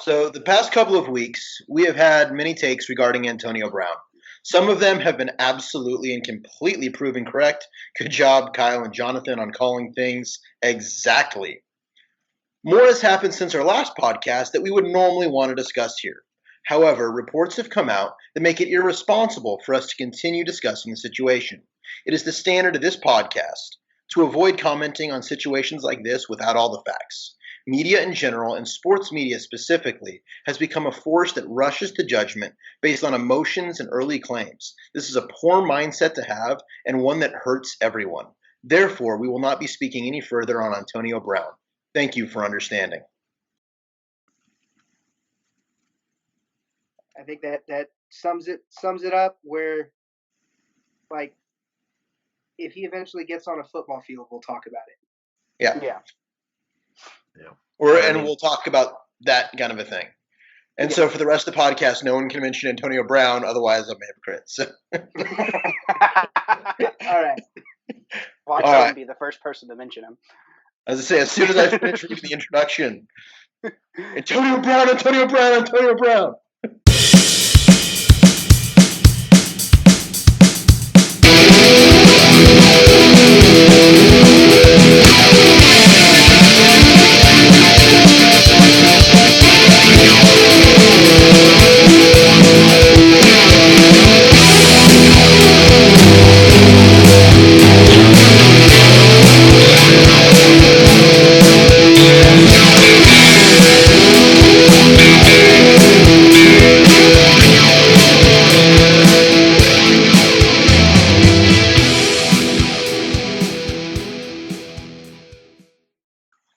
So, the past couple of weeks, we have had many takes regarding Antonio Brown. Some of them have been absolutely and completely proven correct. Good job, Kyle and Jonathan, on calling things exactly. More has happened since our last podcast that we would normally want to discuss here. However, reports have come out that make it irresponsible for us to continue discussing the situation. It is the standard of this podcast to avoid commenting on situations like this without all the facts. Media in general, and sports media specifically, has become a force that rushes to judgment based on emotions and early claims. This is a poor mindset to have and one that hurts everyone. Therefore, we will not be speaking any further on Antonio Brown. Thank you for understanding. I think that sums it up. Where, like, if he eventually gets on a football field, we'll talk about it. Yeah. Yeah. And we'll talk about that kind of a thing. And so for the rest of the podcast, no one can mention Antonio Brown, otherwise I'm a hypocrite. So. All right. Watch him be the first person to mention him. As I say, as soon as I finish reading the introduction, Antonio Brown, Antonio Brown, Antonio Brown.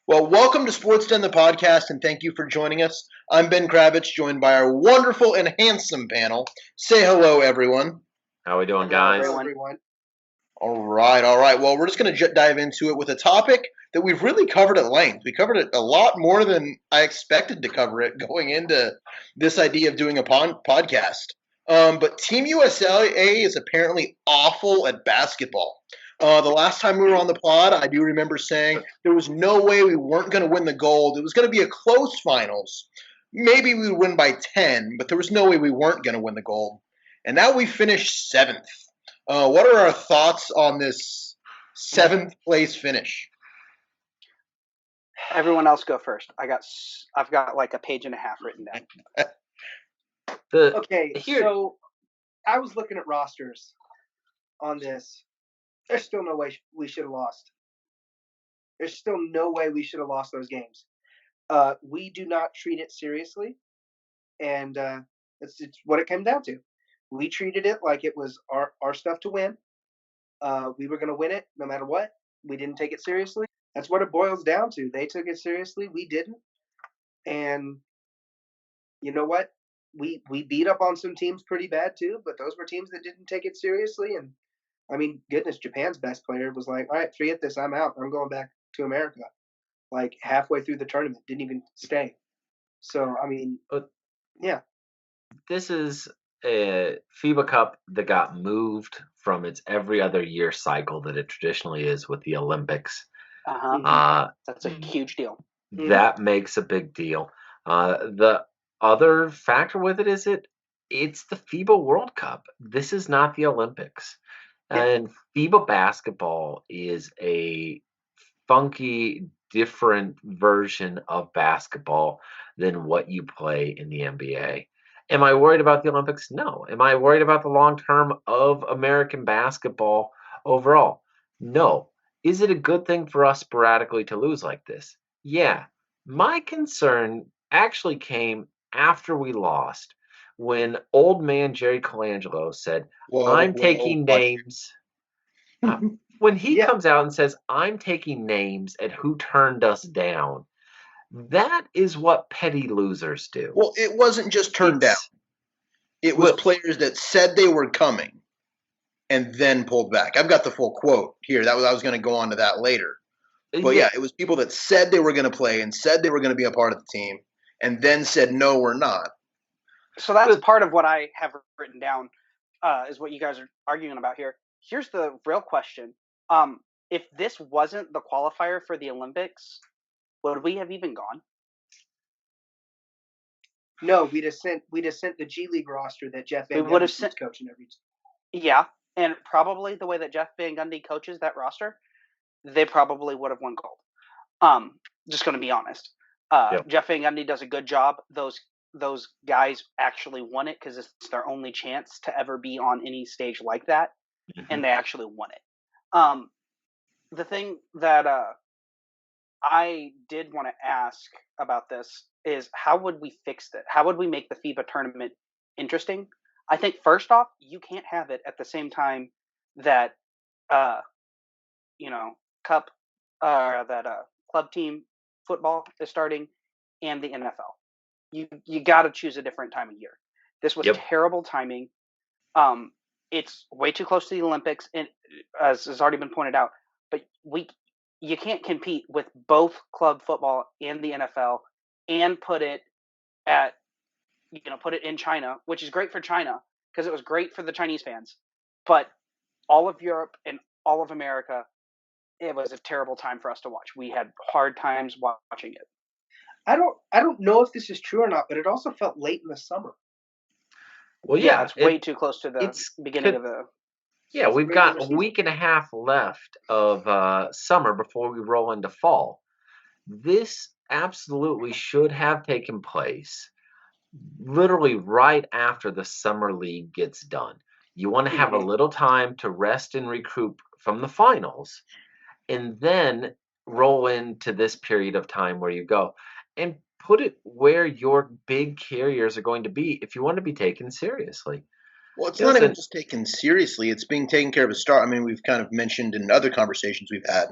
Well, welcome to Sports Den, the podcast, and thank you for joining us. I'm Ben Kravitz, joined by our wonderful and handsome panel. Say hello, everyone. How we doing, guys? Hello, everyone. All right. Well, we're just going to dive into it with a topic that we've really covered at length. We covered it a lot more than I expected to cover it going into this idea of doing a podcast. But Team USA is apparently awful at basketball. The last time we were on the pod, I do remember saying there was no way we weren't going to win the gold. It was going to be a close finals. Maybe we would win by 10, but there was no way we weren't going to win the gold. And now we finished 7th. What are our thoughts on this 7th place finish? Everyone else go first. I've got like a page and a half written down. So I was looking at rosters on this. There's still no way we should have lost. There's still no way we should have lost those games. We do not treat it seriously, and it's what it came down to. We treated it like it was our stuff to win. We were going to win it no matter what. We didn't take it seriously. That's what it boils down to. They took it seriously. We didn't. And you know what? We beat up on some teams pretty bad too, but those were teams that didn't take it seriously. And I mean, goodness, Japan's best player was like, all right, forget this. I'm out. I'm going back to America. Like halfway through the tournament, didn't even stay. So, I mean, yeah. This is a FIBA Cup that got moved from its every other year cycle that it traditionally is with the Olympics. That's a huge deal. That makes a big deal. The other factor with it is it's the FIBA World Cup. This is not the Olympics. And FIBA basketball is a funky, different version of basketball than what you play in the NBA. Am I worried about the Olympics? No. Am I worried about the long term of American basketball overall? No. Is it a good thing for us sporadically to lose like this? Yeah. My concern actually came after we lost, when old man Jerry Colangelo said, I'm taking names. When he comes out and says, I'm taking names at who turned us down, that is what petty losers do. Well, it wasn't just turned down. It was players that said they were coming and then pulled back. I've got the full quote here. I was going to go on to that later. But yeah, it was people that said they were going to play and said they were going to be a part of the team and then said, no, we're not. So that's part of what I have written down, is what you guys are arguing about here. Here's the real question. If this wasn't the qualifier for the Olympics, would we have even gone? No, we'd have sent the G League roster that Jeff Van We would have Gundy was sent- coaching every. Yeah, and probably the way that Jeff Van Gundy coaches that roster, they probably would have won gold. Just going to be honest. Yep. Jeff Van Gundy does a good job. Those guys actually won it because it's their only chance to ever be on any stage like that, and they actually won it. The thing that I did want to ask about this is how would we fix it? How would we make the FIBA tournament interesting? I think first off, you can't have it at the same time that cup club team football is starting and the NFL. You got to choose a different time of year. This was terrible timing. It's way too close to the Olympics, and as has already been pointed out, but you can't compete with both club football and the NFL and put it in China, which is great for China because it was great for the Chinese fans, but all of Europe and all of America, it was a terrible time for us to watch. We had hard times watching it. I don't know if this is true or not, but it also felt late in the summer. Well, yeah, it's way too close to the beginning of the. Yeah, we've got a week and a half left of summer before we roll into fall. This absolutely should have taken place literally right after the summer league gets done. You want to have a little time to rest and recoup from the finals, and then roll into this period of time where you go and put it where your big carriers are going to be if you want to be taken seriously. Well, it's not even just taken seriously. It's being taken care of a start. I mean, we've kind of mentioned in other conversations we've had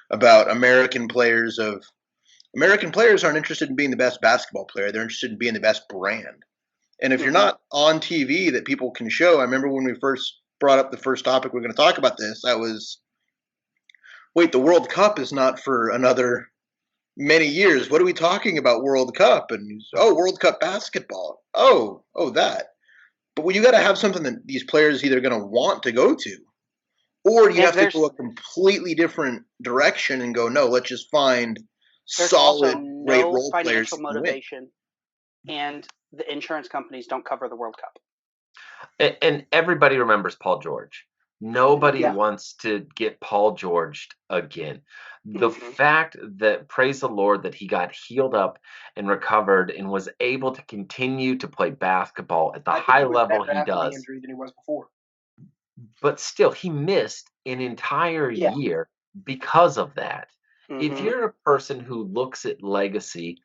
about American players aren't interested in being the best basketball player. They're interested in being the best brand. And if you're not on TV that people can show, I remember when we first brought up the first topic we're going to talk about this, that was, wait, the World Cup is not for another many years. What are we talking about, World Cup? And World Cup basketball. That. But you got to have something that these players either going to want to go to, or you have to go a completely different direction and go, no, let's just find solid, great role players. There's financial motivation, and the insurance companies don't cover the World Cup. And everybody remembers Paul George. Nobody wants to get Paul Georged again. The fact that, praise the Lord, that he got healed up and recovered and was able to continue to play basketball at the high level he does. The injury than he was before. But still, he missed an entire year because of that. If you're a person who looks at legacy,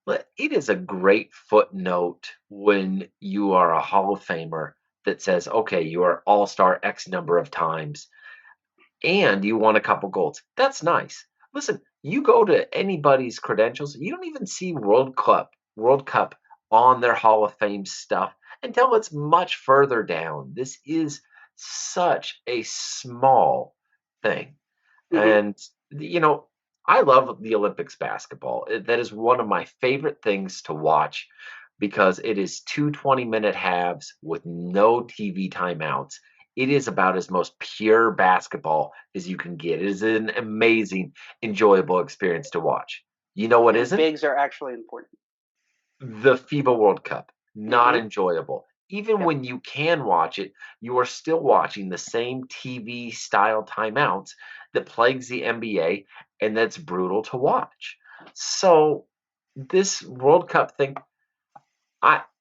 it is a great footnote when you are a Hall of Famer that says, okay, you are all-star X number of times and you won a couple golds. That's nice. Listen, you go to anybody's credentials, you don't even see World Cup on their Hall of Fame stuff until it's much further down. This is such a small thing. And, I love the Olympics basketball. That is one of my favorite things to watch because it is 2 20-minute halves with no TV timeouts. It is about as most pure basketball as you can get. It is an amazing, enjoyable experience to watch. You know what isn't? Bigs are actually important. The FIBA World Cup. Not enjoyable. Even when you can watch it, you are still watching the same TV-style timeouts that plagues the NBA, and that's brutal to watch. So this World Cup thing,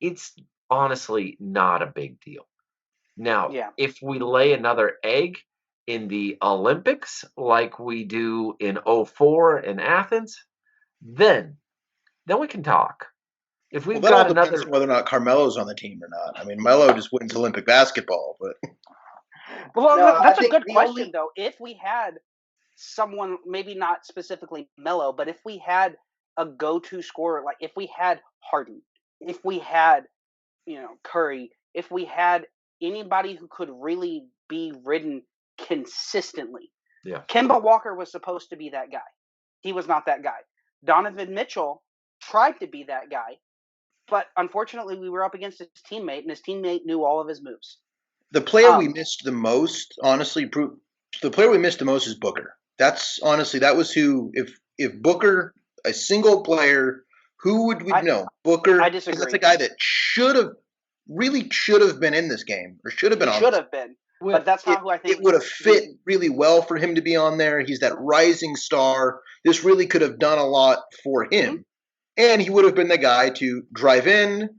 it's honestly not a big deal. Now, if we lay another egg in the Olympics like we do in 2004 in Athens, then we can talk. If we've got depends on whether or not Carmelo's on the team or not. I mean, Melo just wins Olympic basketball, but that's a good question though. If we had someone, maybe not specifically Melo, but if we had a go-to scorer, like if we had Harden, if we had Curry, if we had anybody who could really be ridden consistently. Kemba Walker was supposed to be that guy. He was not that guy. Donovan Mitchell tried to be that guy. But unfortunately, we were up against his teammate, and his teammate knew all of his moves. The player we missed the most, honestly, the player we missed the most is Booker. That was who, if Booker, a single player Who would we know? Booker. I Because disagree. that's a guy that should have been in this game, or should have been He on. should have been, but that's not who I think. It would have fit really well for him to be on there. He's that rising star. This really could have done a lot for him, and he would have been the guy to drive in,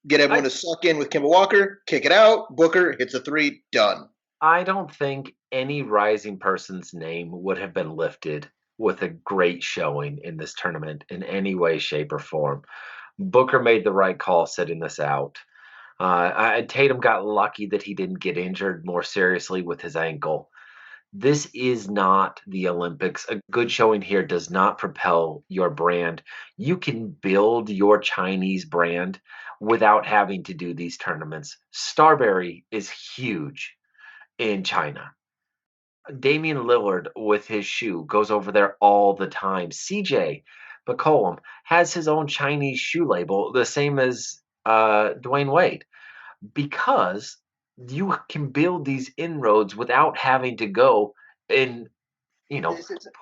get everyone to suck in with Kemba Walker, kick it out. Booker hits a three, done. I don't think any rising person's name would have been lifted with a great showing in this tournament in any way, shape, or form. Booker made the right call setting this out. Tatum got lucky that he didn't get injured more seriously with his ankle. This is not the Olympics. A good showing here does not propel your brand. You can build your Chinese brand without having to do these tournaments. Starberry is huge in China. Damian Lillard with his shoe goes over there all the time. CJ McCollum has his own Chinese shoe label, the same as Dwayne Wade, because you can build these inroads without having to go and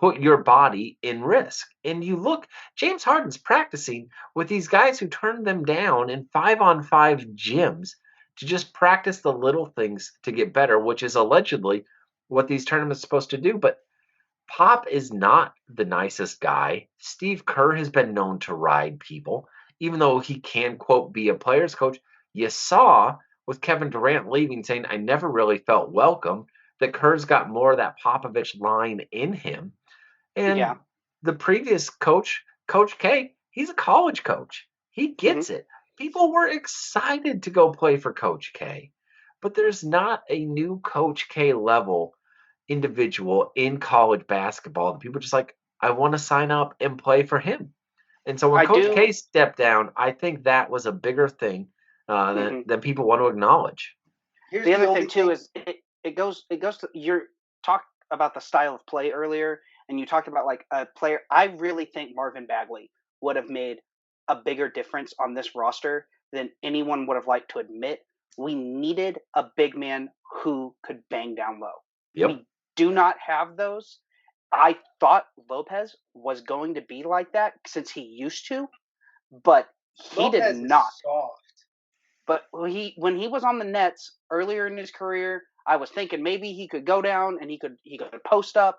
put your body in risk. And you look, James Harden's practicing with these guys who turned them down in 5-on-5 gyms to just practice the little things to get better, which is allegedly what these tournaments are supposed to do. But Pop is not the nicest guy. Steve Kerr has been known to ride people, even though he can, quote, be a player's coach. You saw with Kevin Durant leaving saying, I never really felt welcome, that Kerr's got more of that Popovich line in him. And the previous coach, Coach K, he's a college coach. He gets it. People were excited to go play for Coach K. But there's not a new Coach K level individual in college basketball that people are just like, I want to sign up and play for him. And so when Coach K stepped down, I think that was a bigger thing than people want to acknowledge. The other thing too is it goes to your talk about the style of play earlier, and you talked about like a player. I really think Marvin Bagley would have made a bigger difference on this roster than anyone would have liked to admit. We needed a big man who could bang down low. Yep. We do not have those. I thought Lopez was going to be like that since he used to, but he Lopez did not. Is soft. But when he was on the Nets earlier in his career, I was thinking maybe he could go down and he could post up.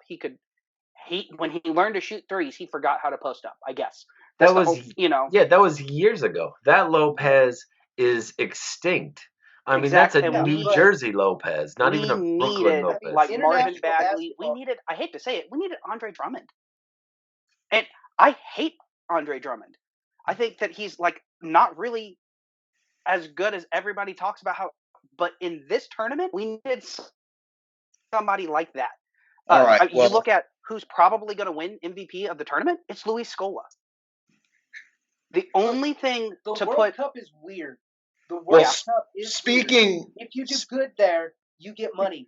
When he learned to shoot threes, he forgot how to post up, I guess. That was years ago. That Lopez is extinct. I mean, that's a New Jersey Lopez, not even a Brooklyn Lopez. Like Marvin Bagley, I hate to say it, we needed Andre Drummond. And I hate Andre Drummond. I think that he's like not really as good as everybody talks about but in this tournament, we needed somebody like that. All right. You look at who's probably going to win MVP of the tournament, it's Luis Scola. The only thing the World Cup is weird. The World Cup is weird. If you do good there, you get money.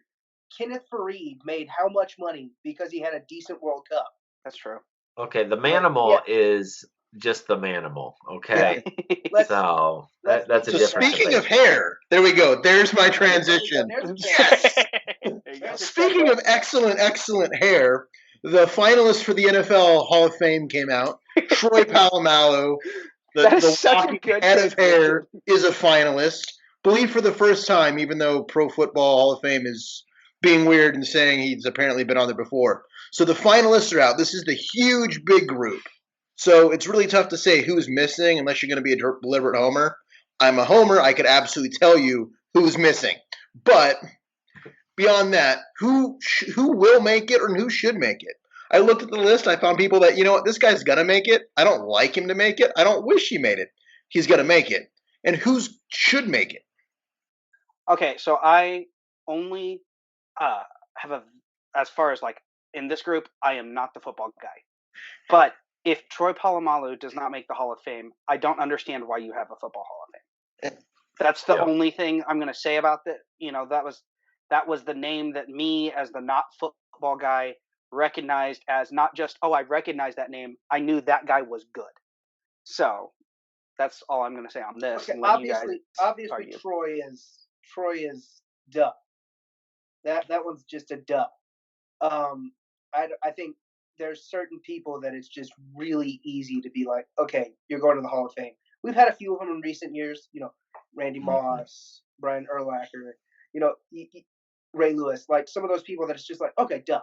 Kenneth Faried made how much money because he had a decent World Cup? That's true. Okay, the Manimal is just the Manimal. Okay, that's a different. Speaking of hair, there we go. There's my transition. Yes. Speaking of excellent hair, the finalist for the NFL Hall of Fame came out. Troy Polamalu, the walking head of hair, is a finalist. Believe for the first time, even though Pro Football Hall of Fame is being weird and saying he's apparently been on there before. So the finalists are out. This is the huge, big group. So it's really tough to say who's missing unless you're going to be a deliberate homer. I'm a homer. I could absolutely tell you who's missing. But beyond that, who will make it or who should make it? I looked at the list. I found people that, you know what, this guy's going to make it. I don't like him to make it. I don't wish he made it. He's going to make it. And who should make it? Okay, so I only have as far as like in this group, I am not the football guy. But if Troy Polamalu does not make the Hall of Fame, I don't understand why you have a football Hall of Fame. That's the only thing I'm going to say about that. You know, that was the name that me as the not football guy recognized as not just, I recognize that name. I knew that guy was good. So that's all I'm going to say on this. Okay, obviously, Troy is duh. That one's just a duh. I think there's certain people that it's just really easy to be like, okay, you're going to the Hall of Fame. We've had a few of them in recent years, Randy Moss, Brian Urlacher, Ray Lewis, like some of those people that it's just like, okay, duh,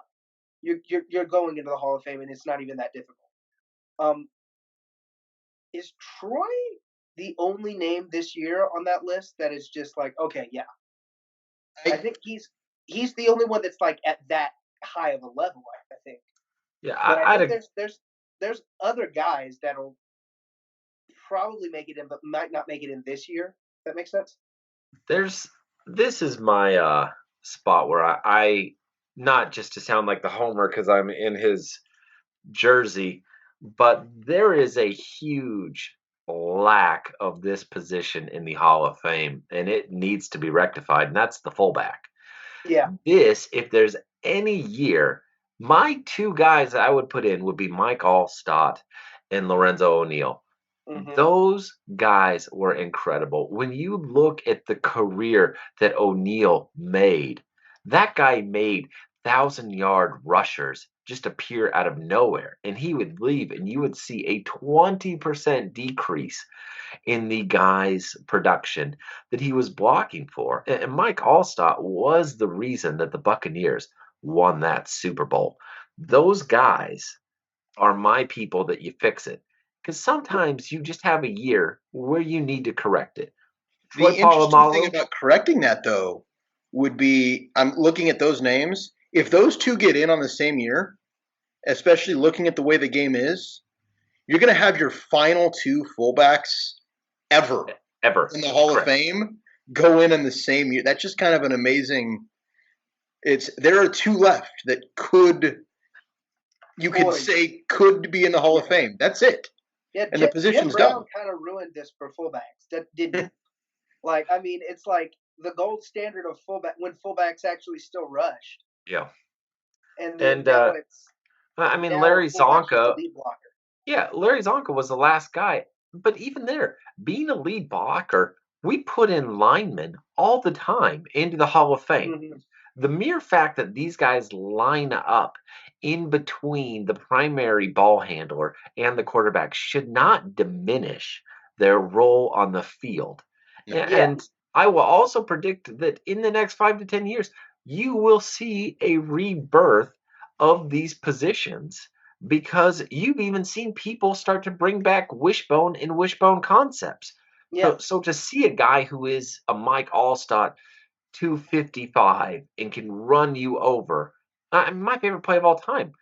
you're going into the Hall of Fame, and it's not even that difficult. Is Troy the only name this year on that list that is just like, okay, yeah? I think he's the only one that's like at that high of a level. I think. Yeah, but I think there's other guys that'll probably make it in, but might not make it in this year. That makes sense. This is my spot where I not just to sound like the homer because I'm in his jersey, but there is a huge lack of this position in the Hall of Fame, and it needs to be rectified, and that's the fullback. Yeah. If there's any year, my two guys I would put in would be Mike Allstott and Lorenzo O'Neal. Mm-hmm. Those guys were incredible. When you look at the career that O'Neal made, that guy made 1,000-yard rushers just appear out of nowhere, and he would leave, and you would see a 20% decrease in the guy's production that he was blocking for. And Mike Allstott was the reason that the Buccaneers won that Super Bowl. Those guys are my people that you fix it. Because sometimes you just have a year where you need to correct it. The interesting thing about correcting that, though, would be I'm looking at those names. If those two get in on the same year, especially looking at the way the game is, you're going to have your final two fullbacks ever in the Hall of Fame go in the same year. That's just kind of an amazing. There are two left that could say could be in the Hall of Fame. That's it. Yeah, and the position's done. Brown kind of ruined this for fullbacks. That didn't. It's like the gold standard of fullback when fullbacks actually still rushed. Yeah. And now it's. Larry Zonka. Yeah, Larry Zonka was the last guy. But even there, being a lead blocker, we put in linemen all the time into the Hall of Fame. Mm-hmm. The mere fact that these guys line up in between the primary ball handler and the quarterback should not diminish their role on the field. Yeah. And I will also predict that in the next 5 to 10 years, you will see a rebirth of these positions because you've even seen people start to bring back wishbone and wishbone concepts. Yeah. So to see a guy who is a Mike Allstott 255 and can run you over. My favorite play of all time.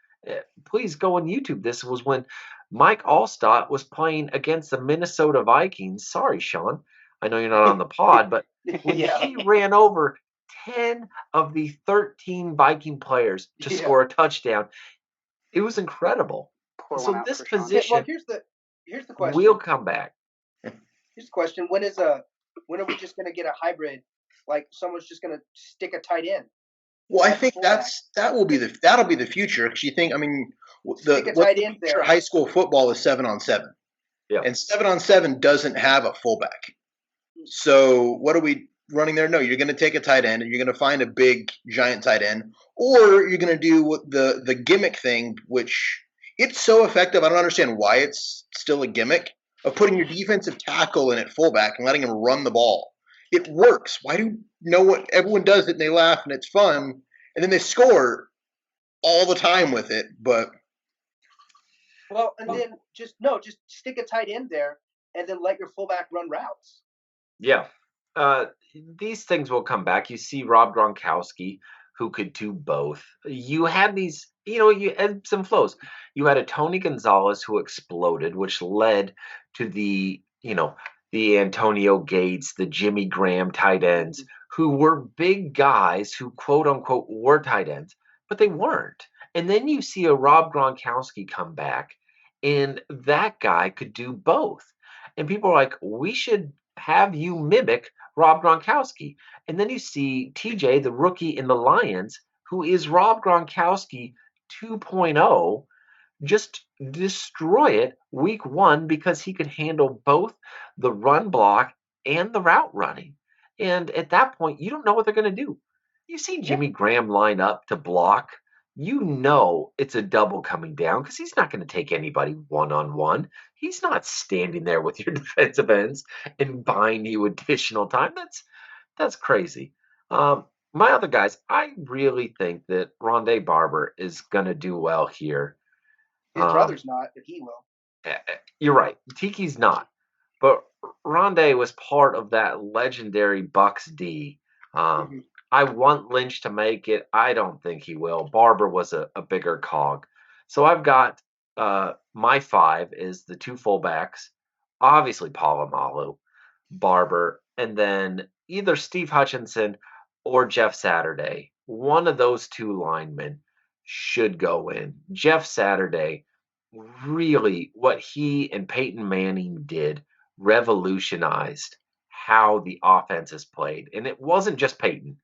Please go on YouTube. This was when Mike Allstott was playing against the Minnesota Vikings. Sorry, Sean. I know you're not on the pod, but when he ran over 10 of the 13 Viking players to score a touchdown, it was incredible. So this position, here's the question. We'll come back. Here's the question: when are we just going to get a hybrid? Like someone's just going to stick a tight end. Well, I think that'll be the future. Because you think, high school football is 7-on-7, and 7-on-7 doesn't have a fullback. So what are we running there? No, you're going to take a tight end, and you're going to find a big giant tight end, or you're going to do the gimmick thing, which it's so effective. I don't understand why it's still a gimmick of putting your defensive tackle in at fullback and letting him run the ball. It works. Why do everyone does it and they laugh and it's fun and then they score all the time with it? But then just stick a tight end there and then let your fullback run routes. Yeah, these things will come back. You see Rob Gronkowski, who could do both. You had these, you ebbs and flows. You had a Tony Gonzalez who exploded, which led to the Antonio Gates, the Jimmy Graham tight ends, who were big guys who, quote unquote, were tight ends, but they weren't. And then you see a Rob Gronkowski come back, and that guy could do both. And people are like, we should have you mimic Rob Gronkowski. And then you see TJ, the rookie in the Lions, who is Rob Gronkowski 2.0, just destroy it week one because he could handle both the run block and the route running. And at that point, you don't know what they're going to do. You see Jimmy Graham line up to block you know it's a double coming down because he's not going to take anybody one-on-one. He's not standing there with your defensive ends and buying you additional time. That's crazy. My other guys, I really think that Rondé Barber is going to do well here. His brother's not, but he will. You're right. Tiki's not. But Rondé was part of that legendary Bucks D. I want Lynch to make it. I don't think he will. Barber was a bigger cog. So I've got my 5 is the 2 fullbacks, obviously Polamalu, Barber, and then either Steve Hutchinson or Jeff Saturday. One of those 2 linemen should go in. Jeff Saturday, really, what he and Peyton Manning did revolutionized how the offense is played. And it wasn't just Peyton,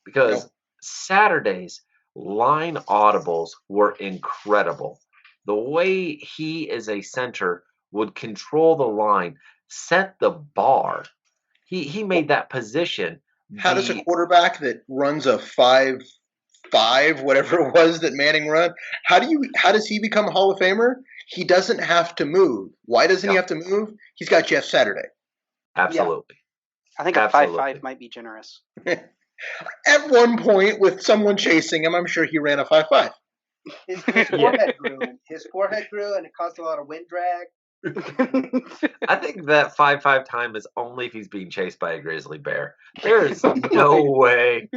because Saturday's line audibles were incredible. The way he, as a center, would control the line, set the bar. He made that position. How does a quarterback that runs a 5.5, whatever it was that Manning run, how does he become a Hall of Famer? He doesn't have to move. Why doesn't he have to move? He's got Jeff Saturday. Absolutely. Yeah. I think a 5.5 might be generous. At one point, with someone chasing him, I'm sure he ran a 5.5. His forehead grew. His forehead grew, and it caused a lot of wind drag. I think that 5.5 time is only if he's being chased by a grizzly bear. There is no way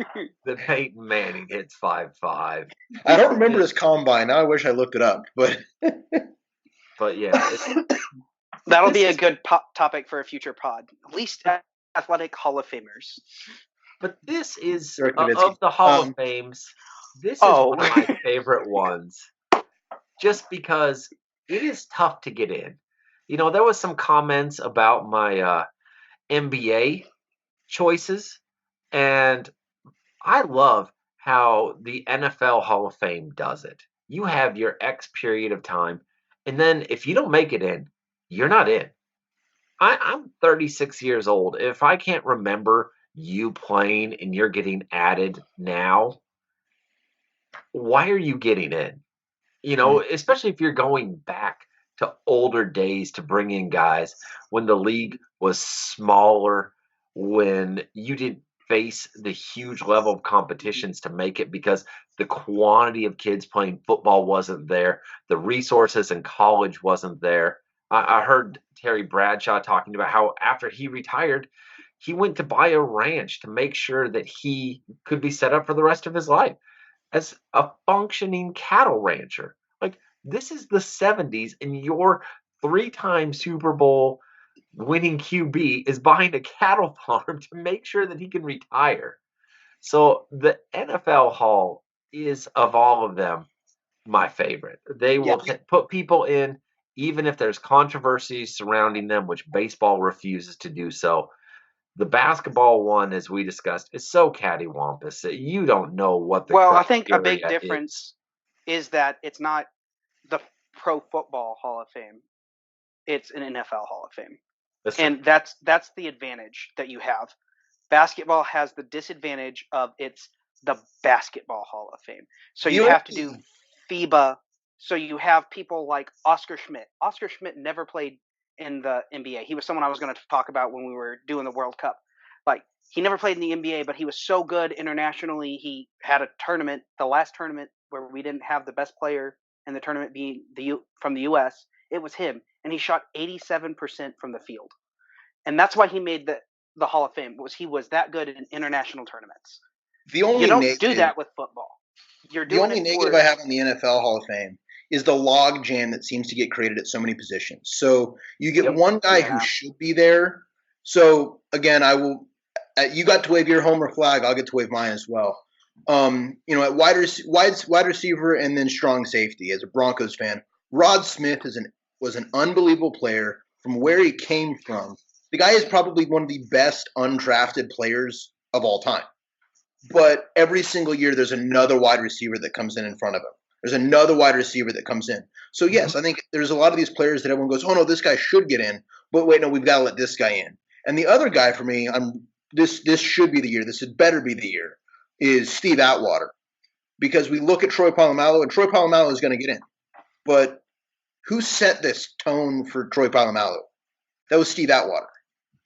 that Peyton Manning hits 5.5. I don't remember his combine. Now I wish I looked it up, but yeah, that'll be a good topic for a future pod. Least athletic Hall of Famers. But this is of the Hall of Fames. This is one of my favorite ones, just because it is tough to get in. You know, there was some comments about my NBA choices, and I love how the NFL Hall of Fame does it. You have your X period of time, and then if you don't make it in, you're not in. I'm 36 years old. If I can't remember you playing and you're getting added now, why are you getting in? You know, especially if you're going back to older days to bring in guys when the league was smaller, when you didn't face the huge level of competitions to make it because the quantity of kids playing football wasn't there. The resources in college wasn't there. I heard Terry Bradshaw talking about how after he retired, he went to buy a ranch to make sure that he could be set up for the rest of his life as a functioning cattle rancher. Like, this is the 70s, and your 3-time Super Bowl winning QB is buying a cattle farm to make sure that he can retire. So the NFL Hall is, of all of them, my favorite. They will put people in, even if there's controversy surrounding them, which baseball refuses to do so. The basketball one, as we discussed, is so cattywampus that you don't know what the I think a big difference is that it's not the Pro Football Hall of Fame. It's an NFL Hall of Fame. And that's the advantage that you have. Basketball has the disadvantage of it's the Basketball Hall of Fame. So you have to do FIBA. So you have people like Oscar Schmidt. Oscar Schmidt never played in the NBA. He was someone I was going to talk about when we were doing the World Cup. Like, he never played in the NBA, but he was so good internationally. He had a tournament, the last tournament where we didn't have the best player in the tournament being from the U.S. It was him, and he shot 87% from the field. And that's why he made the Hall of Fame. He was that good in international tournaments. You don't do that with football. The only negative I have on the NFL Hall of Fame is the log jam that seems to get created at so many positions. So you get one guy who should be there. So again, I will. You got to wave your homer flag. I'll get to wave mine as well. At wide receiver and then strong safety. As a Broncos fan, Rod Smith was an unbelievable player from where he came from. The guy is probably one of the best undrafted players of all time. But every single year, there's another wide receiver that comes in front of him. There's another wide receiver that comes in. So, yes, I think there's a lot of these players that everyone goes, oh, no, this guy should get in. But wait, no, we've got to let this guy in. And the other guy for me, this should be the year. This had better be the year, is Steve Atwater. because we look at Troy Polamalu, and Troy Polamalu is going to get in. But who set this tone for Troy Polamalu? That was Steve Atwater.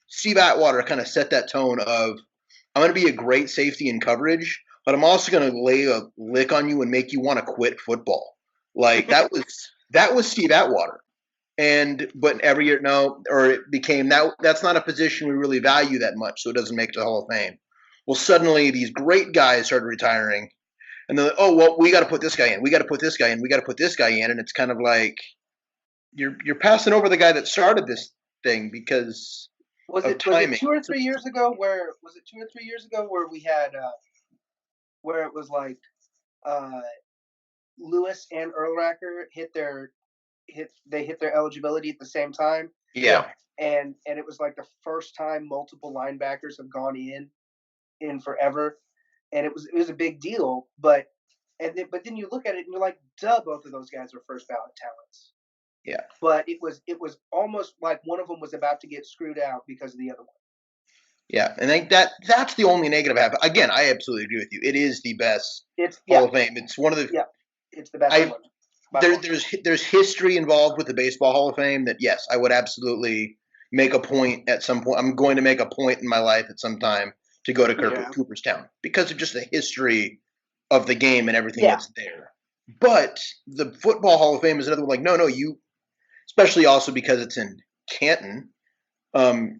Steve Atwater kind of set that tone of, I'm going to be a great safety in coverage, but I'm also going to lay a lick on you and make you want to quit football. Like that was Steve Atwater. But every year, it became that's not a position we really value that much, so it doesn't make it to the Hall of Fame. Well, suddenly these great guys started retiring, and they're like, oh, well, we got to put this guy in, we got to put this guy in, we got to put this guy in, and it's kind of like you're passing over the guy that started this thing because was of it timing. 2 or 3 years ago where we had where it was like Lewis and Urlacher hit their eligibility at the same time. Yeah. And it was like the first time multiple linebackers have gone in forever, and it was a big deal. But then you look at it and you're like, duh, both of those guys are first ballot talents. Yeah. But it was almost like one of them was about to get screwed out because of the other one. Yeah, and I think that's the only negative I have. Again, I absolutely agree with you. It is the best Hall of Fame. It's one of the it's the best one. There's history involved with the Baseball Hall of Fame that, yes, I would absolutely make a point at some point. I'm going to make a point in my life at some time to go to Cooperstown because of just the history of the game and everything that's there. But the Football Hall of Fame is another one. Like, no, you, especially also because it's in Canton,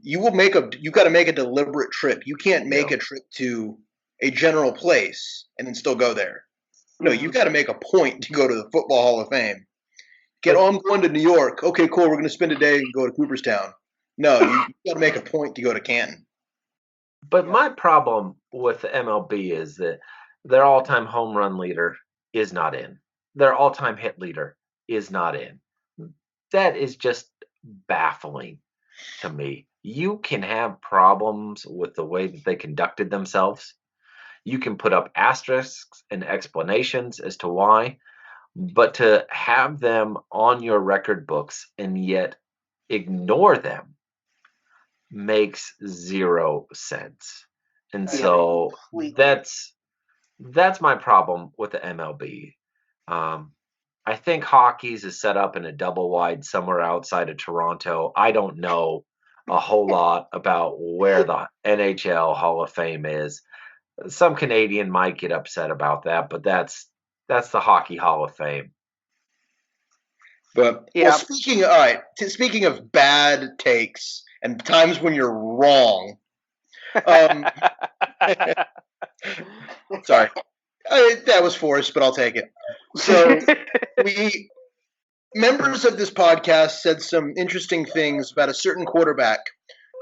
you got to make a deliberate trip. You can't make a trip to a general place and then still go there. No, you've got to make a point to go to the Football Hall of Fame. I'm going to New York. Okay, cool. We're going to spend a day and go to Cooperstown. No, you got to make a point to go to Canton. But my problem with the MLB is that their all-time home run leader is not in. Their all-time hit leader is not in. That is just baffling to me. You can have problems with the way that they conducted themselves. You can put up asterisks and explanations as to why, but to have them on your record books and yet ignore them makes zero sense. And so that's my problem with the MLB. I think hockey's is set up in a double wide somewhere outside of Toronto. I don't know a whole lot about where the NHL Hall of Fame is. Some Canadian might get upset about that, but that's the Hockey Hall of Fame. But speaking of bad takes and times when you're wrong, sorry, that was forced, but I'll take it. So members of this podcast said some interesting things about a certain quarterback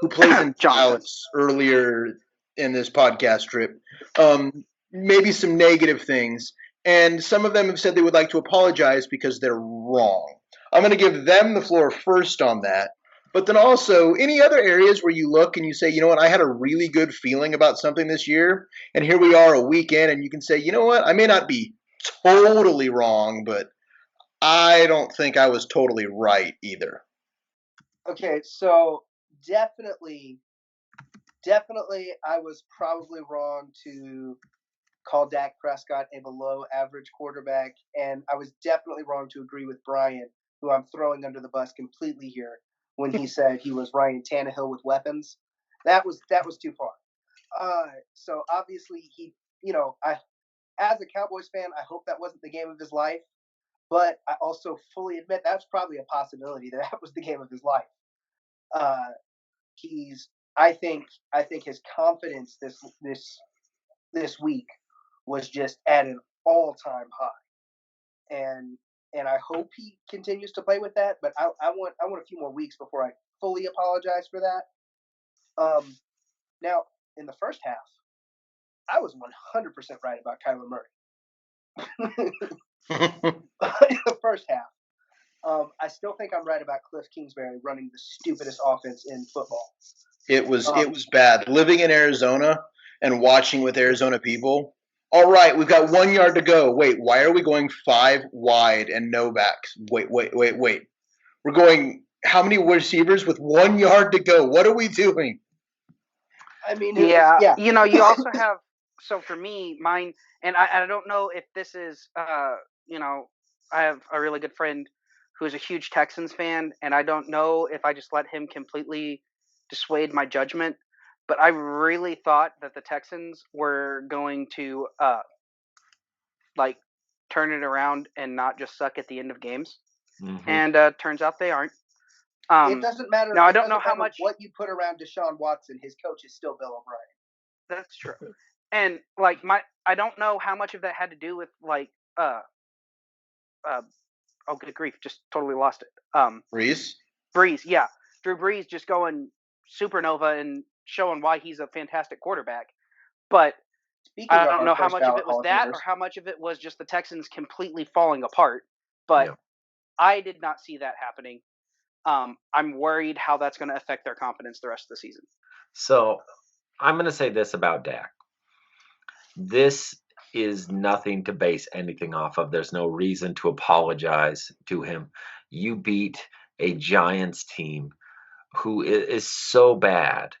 who plays in Dallas earlier in this podcast trip. Maybe some negative things, and some of them have said they would like to apologize because they're wrong. I'm going to give them the floor first on that. But then also, any other areas where you look and you say, you know what, I had a really good feeling about something this year, and here we are a week in, and you can say, you know what, I may not be totally wrong, but I don't think I was totally right either. Okay, so definitely I was probably wrong to call Dak Prescott a below-average quarterback, and I was definitely wrong to agree with Brian, who I'm throwing under the bus completely here, when he said he was Ryan Tannehill with weapons. That was too far. So obviously as a Cowboys fan, I hope that wasn't the game of his life, but I also fully admit that's probably a possibility that was the game of his life. I think his confidence this week was just at an all-time high, and I hope he continues to play with that. But I want a few more weeks before I fully apologize for that. Now in the first half, I was 100% right about Kyler Murray. In the first half, I still think I'm right about Cliff Kingsbury running the stupidest offense in football. It was bad. Living in Arizona and watching with Arizona people. All right, we've got 1 yard to go. Wait, why are we going 5 wide and no backs? Wait. We're going how many receivers with 1 yard to go? What are we doing? I mean, you also have so for me, mine, and I don't know if this is, I have a really good friend who's a huge Texans fan, and I don't know if I just let him completely dissuade my judgment, but I really thought that the Texans were going to, like, turn it around and not just suck at the end of games. Mm-hmm. And turns out they aren't. It doesn't matter. Now, I don't know how much what you put around Deshaun Watson. His coach is still Bill O'Brien. That's true. And I don't know how much of that had to do with oh good grief, just totally lost it. Breeze, yeah, Drew Brees just going supernova and showing why he's a fantastic quarterback. But I don't know how much of it was that or how much of it was just the Texans completely falling apart. But I did not see that happening. I'm worried how that's going to affect their confidence the rest of the season. So I'm going to say this about Dak. This is nothing to base anything off of. There's no reason to apologize to him. You beat a Giants team who is so bad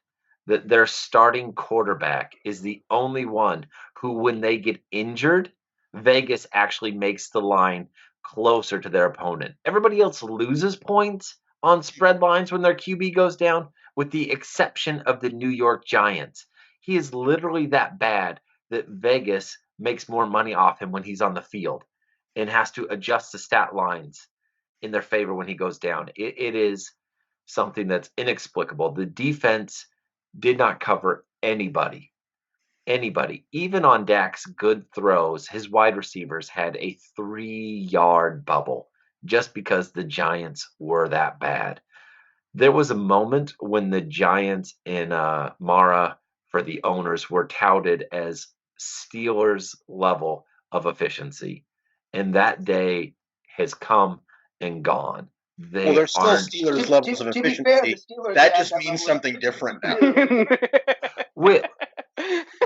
that their starting quarterback is the only one who, when they get injured, Vegas actually makes the line closer to their opponent. Everybody else loses points on spread lines when their QB goes down, with the exception of the New York Giants. He is literally that bad that Vegas makes more money off him when he's on the field and has to adjust the stat lines in their favor when he goes down. It is something that's inexplicable. The defense did not cover anybody. Even on Dak's good throws, his wide receivers had a 3-yard bubble just because the Giants were that bad. There was a moment when the Giants and Mara, for the owners, were touted as Steelers level of efficiency, and that day has come and gone. They're still Steelers levels of efficiency. Fair, that just means something different now.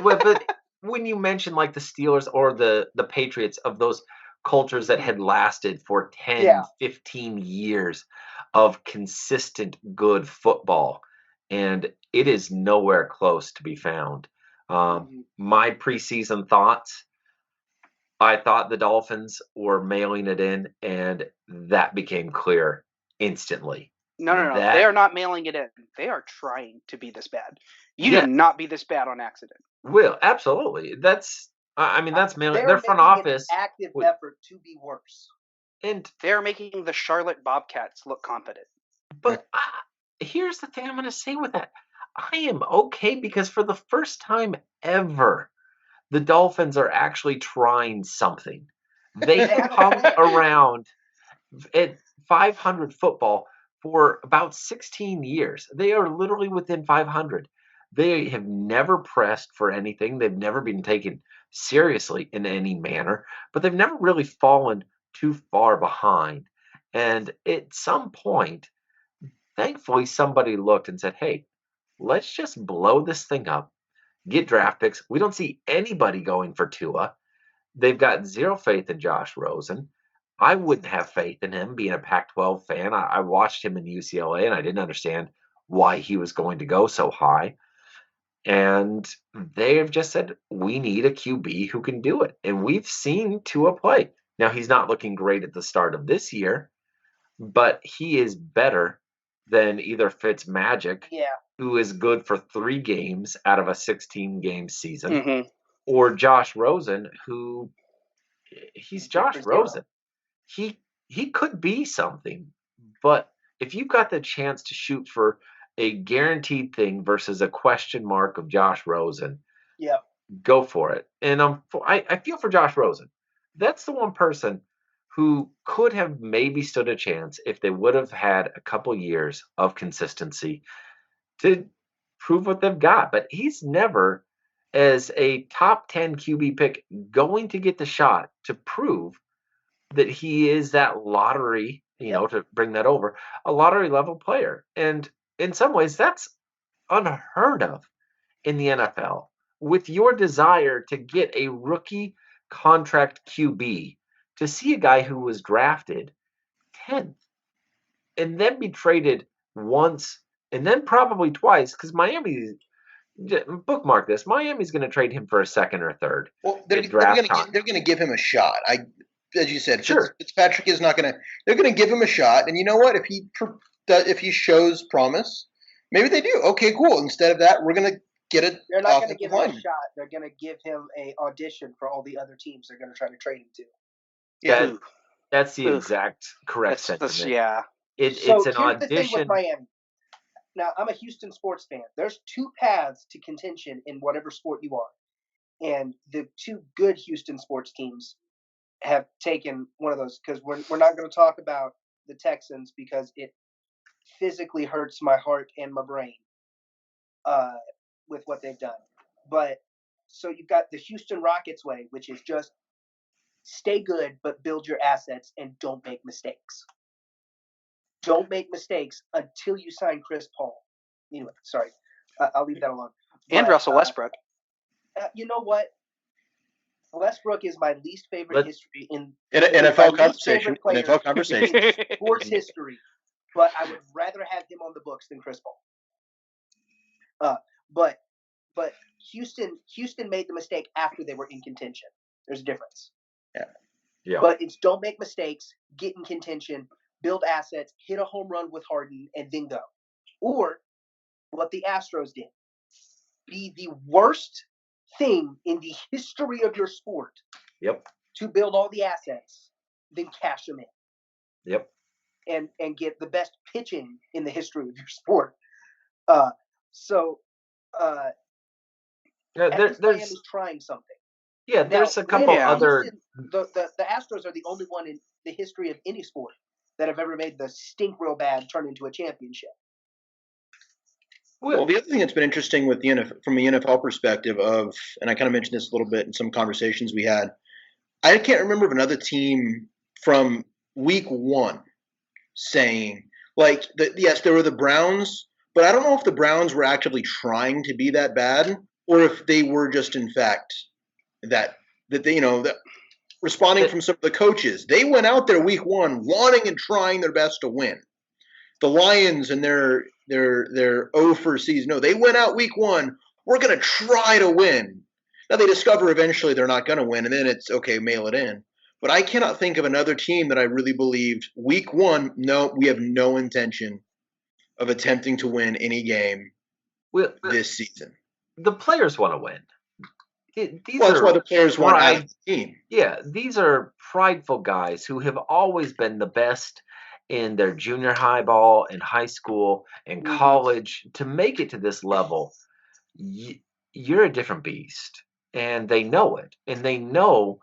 But when you mention like the Steelers or the Patriots, of those cultures that had lasted for 10, 15 years of consistent good football, and it is nowhere close to be found. My preseason thoughts, I thought the Dolphins were mailing it in, and that became clear instantly. No. They are not mailing it in. They are trying to be this bad. You did not be this bad on accident. Well, absolutely. That's mailing. Their front office an active effort to be worse, and they're making the Charlotte Bobcats look competent. But here's the thing I'm going to say with that: I am okay, because for the first time ever, the Dolphins are actually trying something. They have hung around at 500 football for about 16 years. They are literally within 500. They have never pressed for anything. They've never been taken seriously in any manner, but they've never really fallen too far behind. And at some point, thankfully, somebody looked and said, hey, let's just blow this thing up, get draft picks. We don't see anybody going for Tua. They've got zero faith in Josh Rosen. I wouldn't have faith in him, being a Pac-12 fan. I watched him in UCLA, and I didn't understand why he was going to go so high. And they have just said, we need a QB who can do it. And we've seen Tua play. Now, he's not looking great at the start of this year, but he is better than either Fitzmagic, who is good for 3 games out of a 16-game season, or Josh Rosen, who he's Josh Rosen. He could be something, but if you've got the chance to shoot for a guaranteed thing versus a question mark of Josh Rosen, go for it. And I feel for Josh Rosen. That's the one person who could have maybe stood a chance if they would have had a couple years of consistency to prove what they've got. But he's never, as a top 10 QB pick, going to get the shot to prove that he is that lottery, to bring that over, a lottery level player. And in some ways, that's unheard of in the NFL. With your desire to get a rookie contract QB, to see a guy who was drafted 10th and then be traded once and then probably twice, because Miami bookmark this. Miami's going to trade him for a second or third. Well, they're draft going to give him a shot. As you said, sure. Fitzpatrick is not going to. They're going to give him a shot, and you know what? If he shows promise, maybe they do. Okay, cool. Instead of that, we're going to get it. They're not going to give him a shot. They're going to give him a audition for all the other teams they're going to try to trade him to. Yeah, that's the exact correct sentiment. Yeah. It's an audition. The thing with Miami. Now, I'm a Houston sports fan. There's two paths to contention in whatever sport you are. And the two good Houston sports teams have taken one of those, because we're not going to talk about the Texans because it physically hurts my heart and my brain with what they've done. But so you've got the Houston Rockets way, which is just stay good, but build your assets and don't make mistakes. Don't make mistakes until you sign Chris Paul. Anyway, sorry. I'll leave that alone. And Russell Westbrook. You know what? Westbrook is my least favorite history in NFL conversation. NFL conversation. Sports history. But I would rather have him on the books than Chris Paul. But Houston made the mistake after they were in contention. There's a difference. Yeah. But it's don't make mistakes, get in contention, build assets, hit a home run with Harden, and then go. Or what the Astros did. Be the worst thing in the history of your sport. Yep. To build all the assets, then cash them in. Yep. And get the best pitching in the history of your sport. There's Miami's trying something. Yeah, there's a couple other. The Astros are the only one in the history of any sport that have ever made the stink real bad turn into a championship. Well, the other thing that's been interesting with from the NFL perspective and I kind of mentioned this a little bit in some conversations we had, I can't remember of another team from week one saying, like, yes, there were the Browns, but I don't know if the Browns were actively trying to be that bad or if they were just, in fact, that they, responding from some of the coaches. They went out there week one wanting and trying their best to win. The Lions and their 0 for season. No, they went out week one. We're going to try to win. Now they discover eventually they're not going to win, and then it's okay, mail it in. But I cannot think of another team that I really believed week one, no, we have no intention of attempting to win any game this season. The players want to win. That's why the players want out of the team. Yeah, these are prideful guys who have always been the best in their junior high ball, in high school, in college. To make it to this level, you're a different beast. And they know it. And they know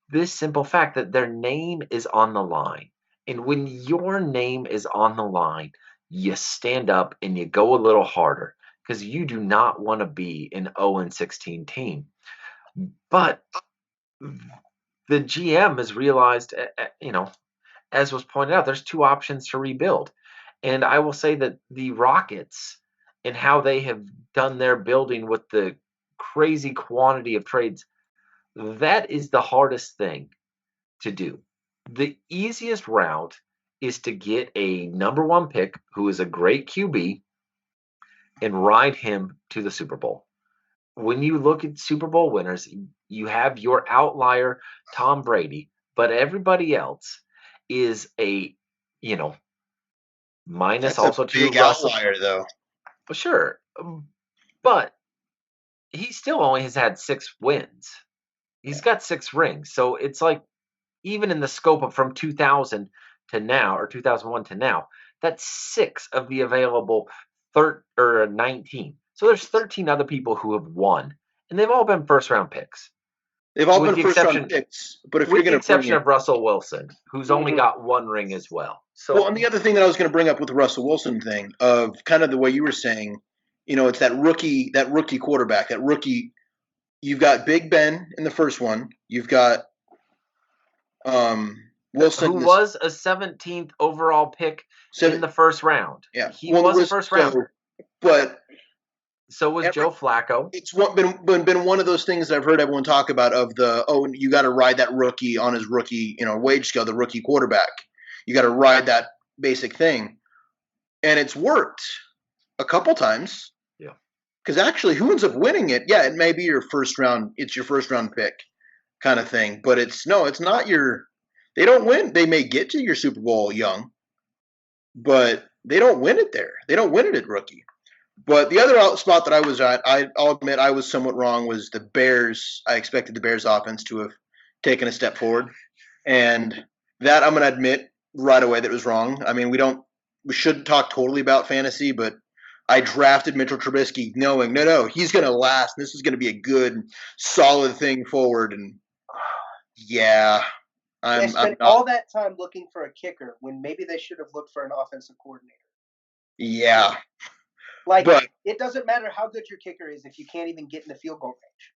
this simple fact that their name is on the line. And when your name is on the line, you stand up and you go a little harder because you do not want to be an 0-16 team. But the GM has realized, as was pointed out, there's two options to rebuild. And I will say that the Rockets and how they have done their building with the crazy quantity of trades, that is the hardest thing to do. The easiest route is to get a number one pick who is a great QB and ride him to the Super Bowl. When you look at Super Bowl winners, you have your outlier, Tom Brady, but everybody else is a, minus. That's also a big outlier, though. Well, sure, but he still only has had 6 wins. He's got 6 rings, so it's like even in the scope of from 2000 to now, or 2001 to now, that's 6 of the available 19. So there's 13 other people who have won, and they've all been first-round picks. They've all been first-round picks, but if with the exception of Russell Wilson, who's only got 1 ring as well. So, and the other thing that I was going to bring up with the Russell Wilson thing, of kind of the way you were saying, it's that rookie quarterback, that rookie. You've got Big Ben in the first one. You've got Wilson, who was a 17th overall pick in the first round. Yeah, he was a first rounder. But so was Joe Flacco. It's been one of those things that I've heard everyone talk about you got to ride that rookie on his rookie wage scale, the rookie quarterback. You got to ride that basic thing, and it's worked a couple times. Yeah, Because actually, who ends up winning it? Yeah, it may be your first round. It's your first round pick kind of thing. But it's not your. They don't win. They may get to your Super Bowl young, but they don't win it there. They don't win it at rookie. But the other spot that I was at, I'll admit I was somewhat wrong, was the Bears. I expected the Bears offense to have taken a step forward. And that I'm going to admit right away that was wrong. I mean, we shouldn't talk totally about fantasy, but I drafted Mitchell Trubisky knowing, no, he's going to last. This is going to be a good, solid thing forward. And yeah, they spent all that time looking for a kicker when maybe they should have looked for an offensive coordinator. Yeah. But it doesn't matter how good your kicker is if you can't even get in the field goal range.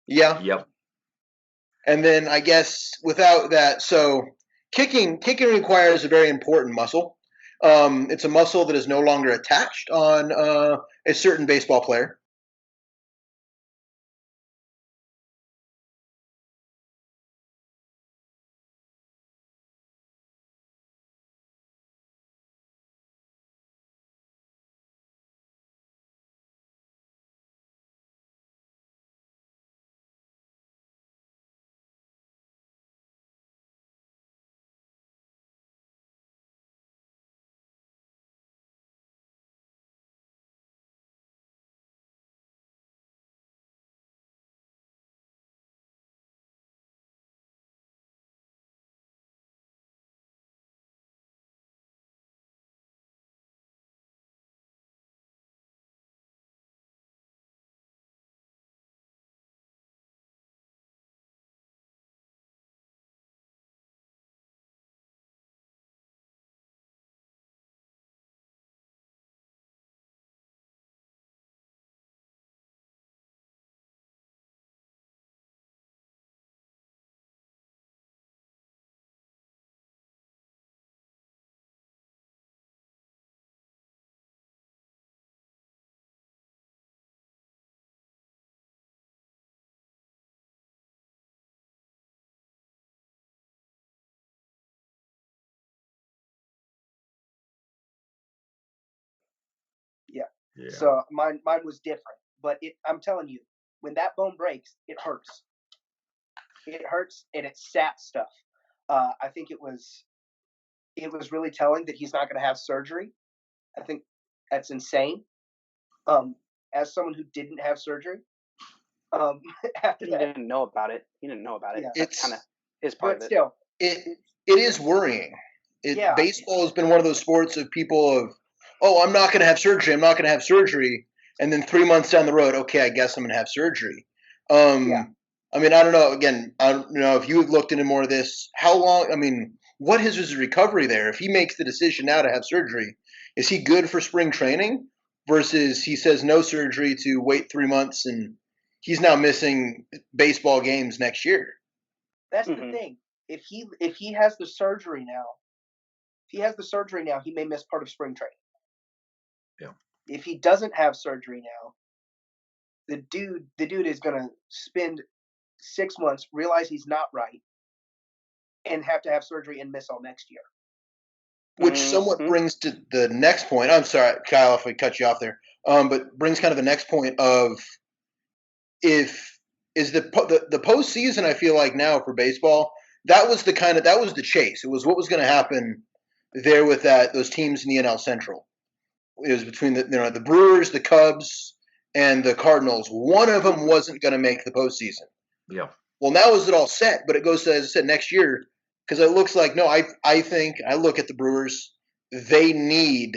Yeah. Yep. And then I guess without that, so kicking requires a very important muscle. It's a muscle that is no longer attached on a certain baseball player. Yeah. So mine was different, but I'm telling you, when that bone breaks, it hurts. It hurts, and it's sat stuff. I think it was really telling that he's not going to have surgery. I think that's insane. As someone who didn't have surgery, after He that, didn't know about it. Yeah. That's kind of his part of it. Still, it is worrying. Baseball has been one of those sports of people of, oh, I'm not going to have surgery. I'm not going to have surgery. And then 3 months down the road, okay, I guess I'm going to have surgery. I mean, I don't know. Again, I don't know if you have looked into more of this. How long? I mean, what is his recovery there? If he makes the decision now to have surgery, is he good for spring training versus he says no surgery to wait 3 months and he's now missing baseball games next year? That's the thing. If he has the surgery now, he may miss part of spring training. Yeah. If he doesn't have surgery now, the dude is gonna spend 6 months, realize he's not right, and have to have surgery and miss all next year. Which somewhat brings to the next point. I'm sorry, Kyle, if we cut you off there. But brings kind of the next point of the postseason. I feel like now for baseball, that was the chase. It was what was going to happen there with those teams in the NL Central. It was between the Brewers, the Cubs, and the Cardinals. One of them wasn't going to make the postseason. Yeah. Well, now is it all set? But it goes to, as I said, next year, because it looks like I think I look at the Brewers. They need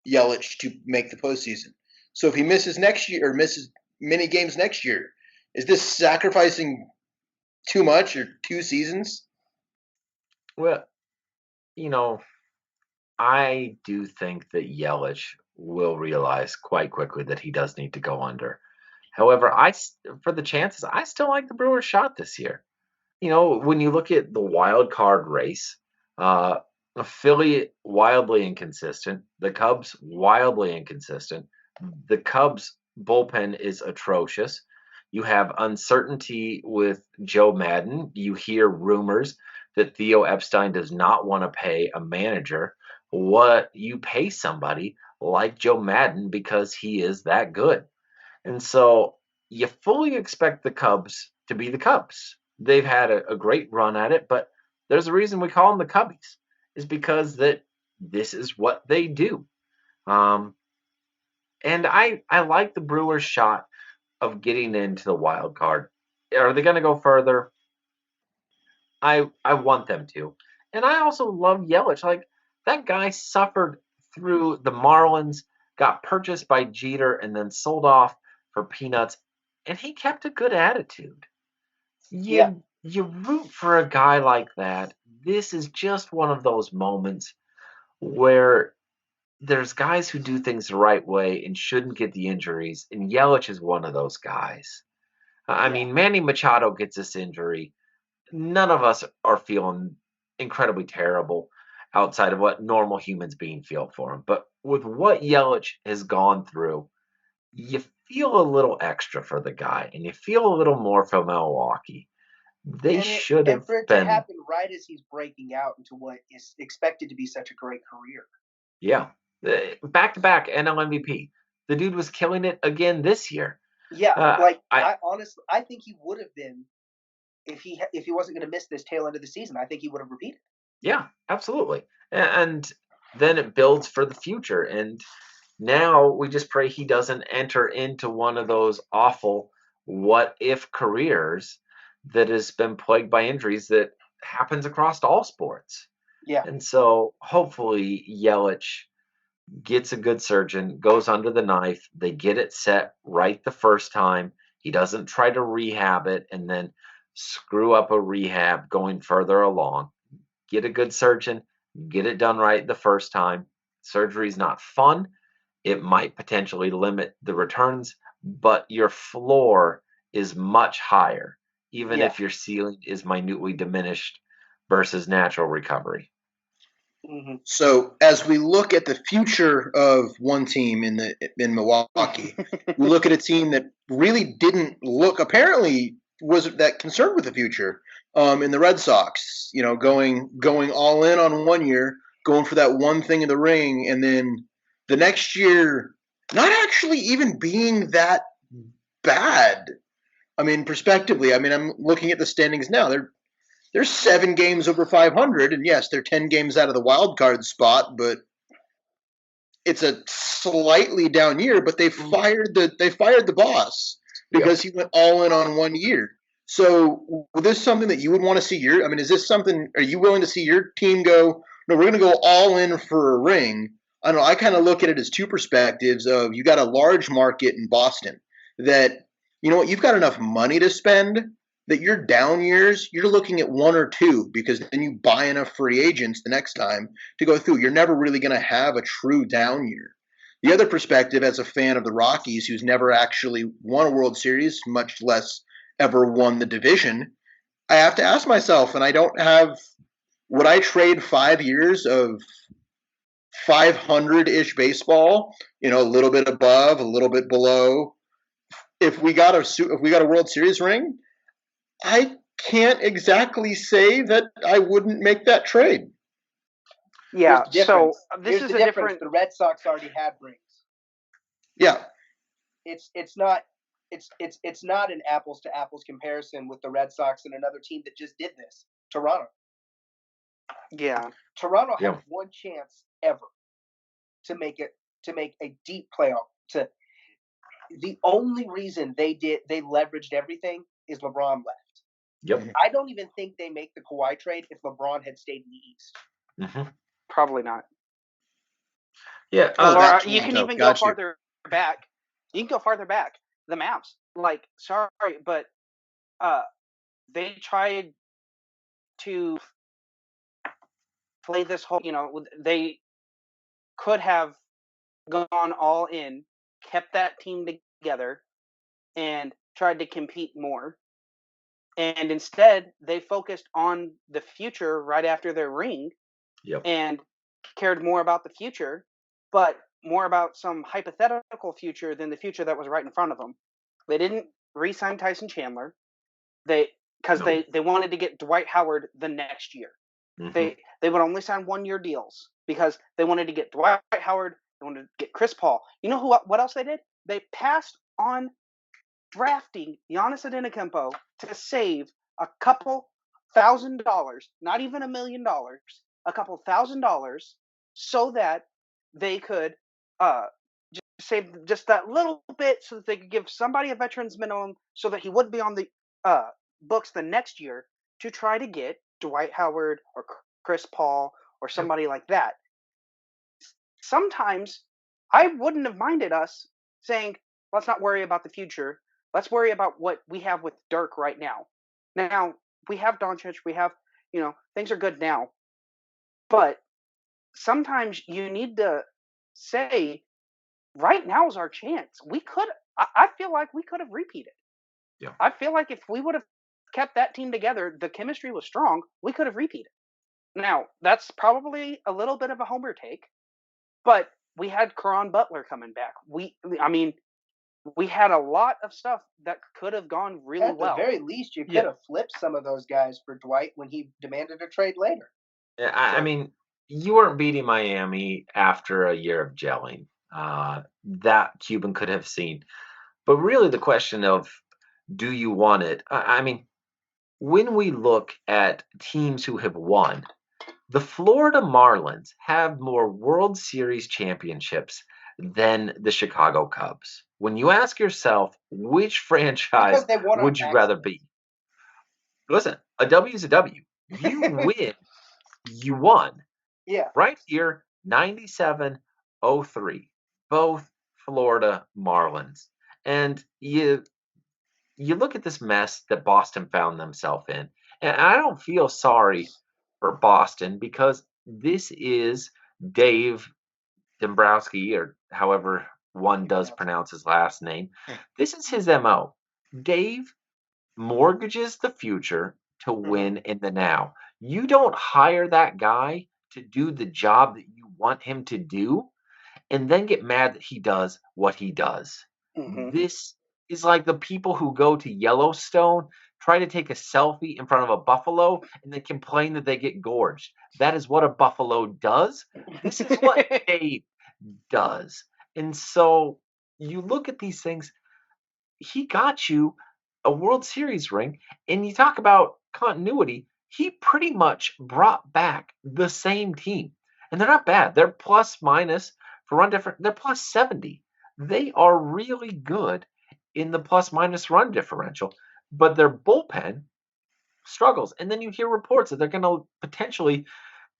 Yelich to make the postseason. So if he misses next year or misses many games next year, is this sacrificing too much or 2 seasons? Well, I do think that Yelich will realize quite quickly that he does need to go under. However, for the chances, I still like the Brewers' shot this year. When you look at the wild card race, Philly wildly inconsistent, the Cubs wildly inconsistent. The Cubs bullpen is atrocious. You have uncertainty with Joe Madden. You hear rumors that Theo Epstein does not want to pay a manager. what you pay somebody like Joe Madden because he is that good. And so you fully expect the Cubs to be the Cubs. They've had a great run at it, but there's a reason we call them the Cubbies, is because that this is what they do. Um, and I like the Brewers' shot of getting into the wild card. Are they going to go further? I want them to. And I also love Yelich. Like, that guy suffered through the Marlins, got purchased by Jeter, and then sold off for peanuts, and he kept a good attitude. Yeah. You root for a guy like that. This is just one of those moments where there's guys who do things the right way and shouldn't get the injuries, and Yelich is one of those guys. I mean, Manny Machado gets this injury. None of us are feeling incredibly terrible outside of what normal humans being feel for him. But with what Yelich has gone through, you feel a little extra for the guy, and you feel a little more for Milwaukee. They should have for it been. to happen right as he's breaking out into what is expected to be such a great career. Yeah. Back to back NL MVP. The dude was killing it again this year. Yeah, I honestly, I think he would have been if he wasn't going to miss this tail end of the season. I think he would have repeated. Yeah, absolutely. And then it builds for the future. And now we just pray he doesn't enter into one of those awful what if careers that has been plagued by injuries that happens across all sports. Yeah. And so hopefully Yelich gets a good surgeon, goes under the knife, they get it set right the first time. He doesn't try to rehab it and then screw up a rehab going further along. Get a good surgeon, get it done right the first time. Surgery is not fun. It might potentially limit the returns, but your floor is much higher, even if your ceiling is minutely diminished versus natural recovery. Mm-hmm. So as we look at the future of one team in Milwaukee, we look at a team that really didn't look, apparently was that concerned with the future in the Red Sox. You know, going all in on 1 year, going for that one thing in the ring, and then the next year not actually even being that bad. I mean, prospectively, I mean, I'm looking at the standings now. They're 7 games over 500, and yes, they're 10 games out of the wild card spot, but it's a slightly down year. But they fired the boss because he went all in on 1 year. So, is this something that you would want to see I mean, is this something? Are you willing to see your team go? No, we're going to go all in for a ring. I don't know. I kind of look at it as two perspectives. Of you got a large market in Boston that, you know what, you've got enough money to spend that your down years, you're looking at 1 or 2 because then you buy enough free agents the next time to go through. You're never really going to have a true down year. The other perspective, as a fan of the Rockies, who's never actually won a World Series, much less ever won the division, I have to ask myself, and I don't have, would I trade 5 years of 500-ish baseball, you know, a little bit above, a little bit below, if we got a World Series ring? I can't exactly say that I wouldn't make that trade. Yeah, so this is the difference. The Red Sox already had rings. Yeah. It's not an apples to apples comparison with the Red Sox and another team that just did this, Toronto. Yeah. Toronto had one chance ever to make a deep playoff. The only reason they leveraged everything is LeBron left. Yep. I don't even think they make the Kawhi trade if LeBron had stayed in the East. Mm-hmm. Probably not. Yeah. Or you can even go farther back. You can go farther back. The Mavs. Like, sorry, but they tried to play this whole, you know, they could have gone all in, kept that team together, and tried to compete more. And instead, they focused on the future right after their ring and cared more about the future, but more about some hypothetical future than the future that was right in front of them. They didn't re-sign Tyson Chandler because they wanted to get Dwight Howard the next year. Mm-hmm. They would only sign 1-year deals. because they wanted to get Dwight Howard, they wanted to get Chris Paul. You know what else they did? They passed on drafting Giannis Antetokounmpo to save a couple $1,000, not even $1 million, a couple $1,000, so that they could just save just that little bit, so that they could give somebody a veteran's minimum, so that he wouldn't be on the books the next year to try to get Dwight Howard or Chris Paul or somebody like that. Sometimes I wouldn't have minded us saying, let's not worry about the future. Let's worry about what we have with Dirk right now. Now, we have Doncic, we have, things are good now. But sometimes you need to say, right now is our chance. I feel like we could have repeated. Yeah. I feel like if we would have kept that team together, the chemistry was strong, we could have repeated. Now, that's probably a little bit of a homer take, but we had Caron Butler coming back. We had a lot of stuff that could have gone really well. At the very least, you could have flipped some of those guys for Dwight when he demanded a trade later. Yeah, I mean, you weren't beating Miami after a year of gelling. That Cuban could have seen. But really, the question of, do you want it? I mean, when we look at teams who have won, the Florida Marlins have more World Series championships than the Chicago Cubs. When you ask yourself, which franchise would you rather be? Listen, a W is a W. You win, you won. Yeah. Right here, 97-03, both Florida Marlins. And you look at this mess that Boston found themselves in, and I don't feel sorry for Boston, because this is Dave Dombrowski, or however one does pronounce his last name. This is his MO. Dave mortgages the future to win in the now. You don't hire that guy to do the job that you want him to do and then get mad that he does what he does. This is like the people who go to Yellowstone, try to take a selfie in front of a buffalo, and then complain that they get gorged. That is what a buffalo does. This is what Dave does. And so you look at these things, he got you a World Series ring, and you talk about continuity, he pretty much brought back the same team. And they're not bad. They're plus minus for run different. They're plus 70. They are really good in the plus minus run differential, but their bullpen struggles. And then you hear reports that they're going to potentially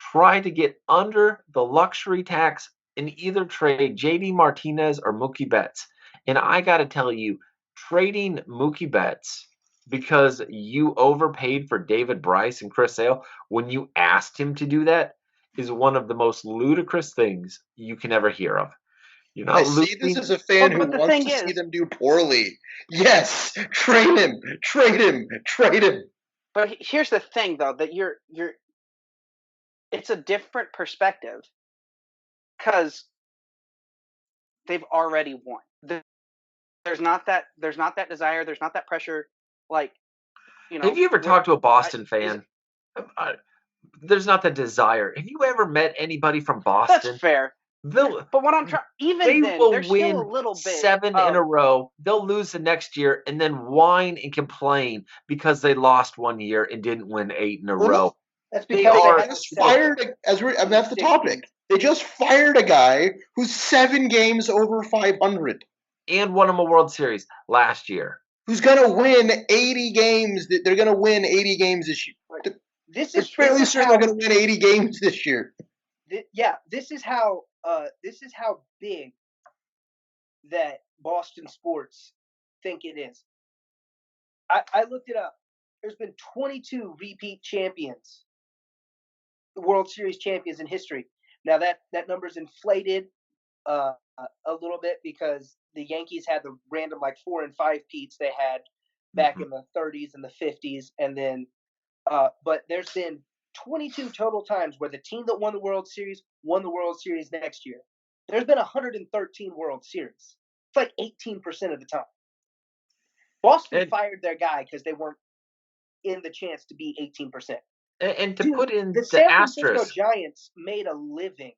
try to get under the luxury tax and either trade JD Martinez or Mookie Betts. And I got to tell you, trading Mookie Betts because you overpaid for David Bryce and Chris Sale when you asked him to do that is one of the most ludicrous things you can ever hear of. I see this as a fan who wants to see them do poorly. Yes, trade him. But here's the thing, though, that you're it's a different perspective, because they've already won. There's not that desire. There's not that pressure. Like, have you ever talked to a Boston fan? There's not that desire. Have you ever met anybody from Boston? That's fair. But what I'm trying, even then, there's still a little bit. 7 in a row. They'll lose the next year and then whine and complain because they lost one year and didn't win 8 in a row. That's because they just fired. That's the topic. They just fired a guy who's 7 games over 500 and won him a World Series last year. Who's gonna win 80 games? They're gonna win 80 games this year. This is fairly certain they're gonna win 80 games this year. This is how big that Boston sports think it is. I looked it up. There's been 22 repeat champions, World Series champions in history. Now that number's inflated a little bit because the Yankees had the random 4 and 5 peats they had back in the 30s and the 50s, and then but there's been 22 total times where the team that won the World Series won the World Series next year. There's been 113 World Series. It's like 18% of the time. Boston fired their guy because they weren't in the chance to be 18%. And to Dude, put in the the San Francisco asterisk, Giants made a living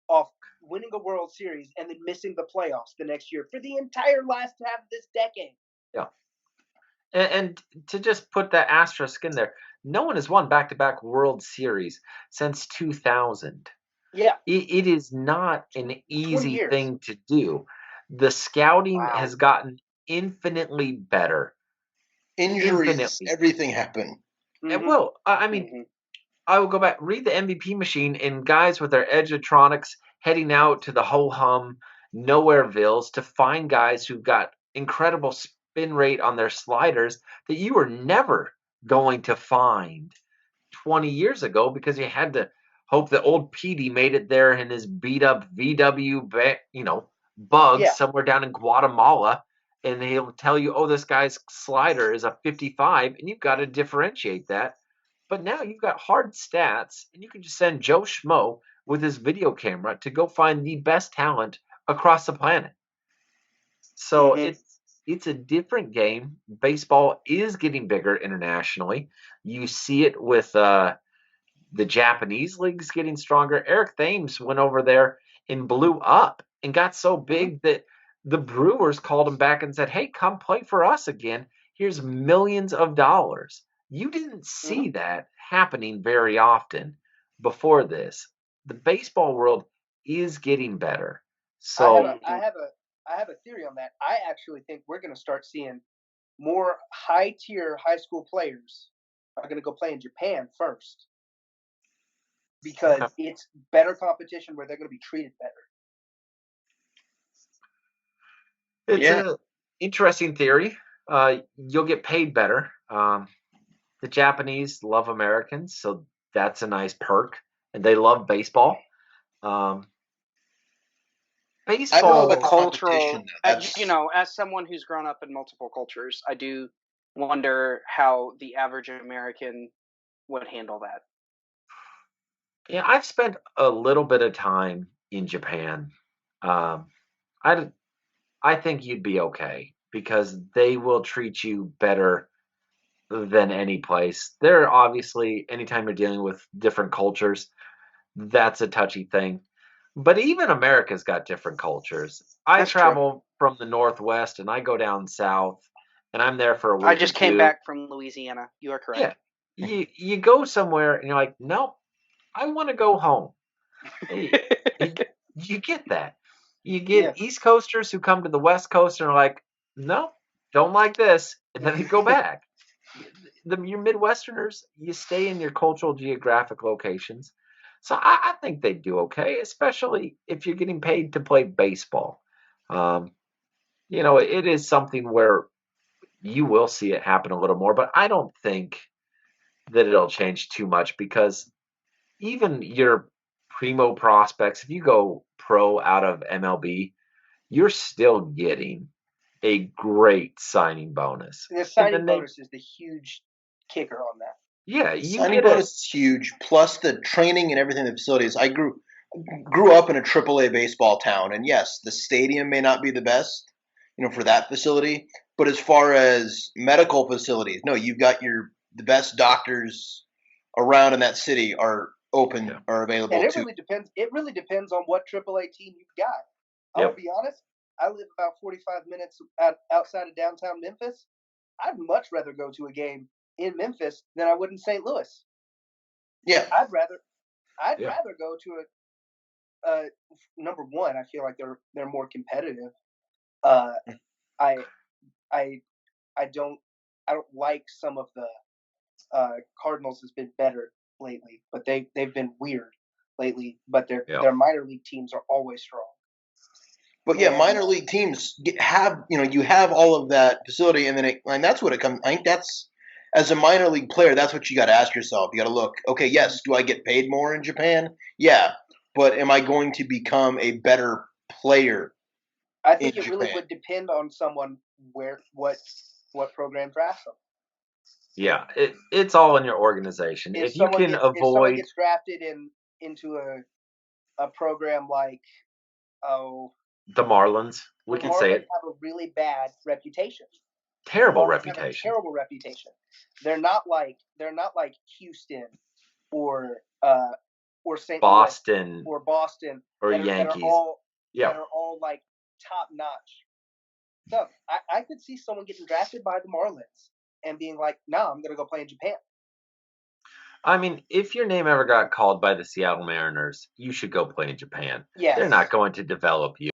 off winning a World Series and then missing the playoffs the next year for the entire last half of this decade. yeah. And to just put that asterisk in there, no one has won back-to-back World Series since 2000. Yeah, It is not an 20 easy years. thing to do. The scouting Wow. has gotten infinitely better. Injuries, Infinitely. everything happened. And well, I mean, I will go back, read the MVP machine, and guys with their Edgetronics heading out to the ho-hum Nowherevilles to find guys who've got incredible spin rate on their sliders that you were never going to find 20 years ago because you had to hope that old Petey made it there in his beat up VW, bug Yeah. somewhere down in Guatemala. And he'll tell you, oh, this guy's slider is a 55, and you've got to differentiate that. But now you've got hard stats, and you can just send Joe Schmo with his video camera to go find the best talent across the planet. So it's a different game. Baseball is getting bigger internationally. You see it with the Japanese leagues getting stronger. Eric Thames went over there and blew up and got so big that the Brewers called him back and said, hey, come play for us again. Here's millions of dollars. You didn't see that happening very often before this. The baseball world is getting better. So I have a theory on that. I actually think we're going to start seeing more high-tier high school players are going to go play in Japan first because it's better competition where they're going to be treated better. It's an interesting theory. You'll get paid better. The Japanese love Americans, so that's a nice perk, and they love baseball. I don't know about the Cultural, competition. as someone who's grown up in multiple cultures, I do wonder how the average American would handle that. Yeah, I've spent a little bit of time in Japan. Um, I think you'd be okay because they will treat you better than any place. They're obviously, anytime you're dealing with different cultures, that's a touchy thing. But even America's got different cultures. I That's travel from the Northwest and I go down south and I'm there for a week. I just came back from Louisiana. You are correct. Yeah. You go somewhere and you're like, nope, I want to go home. You get that. You get East Coasters who come to the West Coast and are like, nope, don't like this. And then they go back. Your Midwesterners, you stay in your cultural geographic locations. So I think they do okay, especially if you're getting paid to play baseball. It is something where you will see it happen a little more, but I don't think that it'll change too much because even your primo prospects, if you go pro out of MLB, you're still getting a great signing bonus. The signing bonus is the huge kicker on that. Yeah, signing bonus is huge. Plus the training and everything in the facilities. I grew up in a AAA baseball town, and yes, the stadium may not be the best, for that facility. But as far as medical facilities, no, you've got the best doctors around in that city are open or available. And it really depends on what AAA team you've got. I'll be honest. I live about 45 minutes outside of downtown Memphis. I'd much rather go to a game in Memphis than I would in St. Louis. Yeah, I'd rather go to a number one. I feel like they're more competitive. I don't like some of the Cardinals has been better lately, but they've been weird lately. But their minor league teams are always strong. But minor league teams have you have all of that facility, and then that's what it comes. I think that's, as a minor league player, that's what you got to ask yourself. You got to look. Okay, yes, do I get paid more in Japan? Yeah, but am I going to become a better player? I think it really would depend on someone what program drafts them. Yeah, it's all in your organization. If you can avoid, if someone gets drafted into a program like the Marlins, we can say it, have a really bad reputation. Terrible reputation. Terrible reputation. They're not like Houston or St. Boston Louis or Boston or that Yankees. that are all like top notch. So I could see someone getting drafted by the Marlins and being like, "No, I'm going to go play in Japan." I mean, if your name ever got called by the Seattle Mariners, you should go play in Japan. Yes. They're not going to develop you.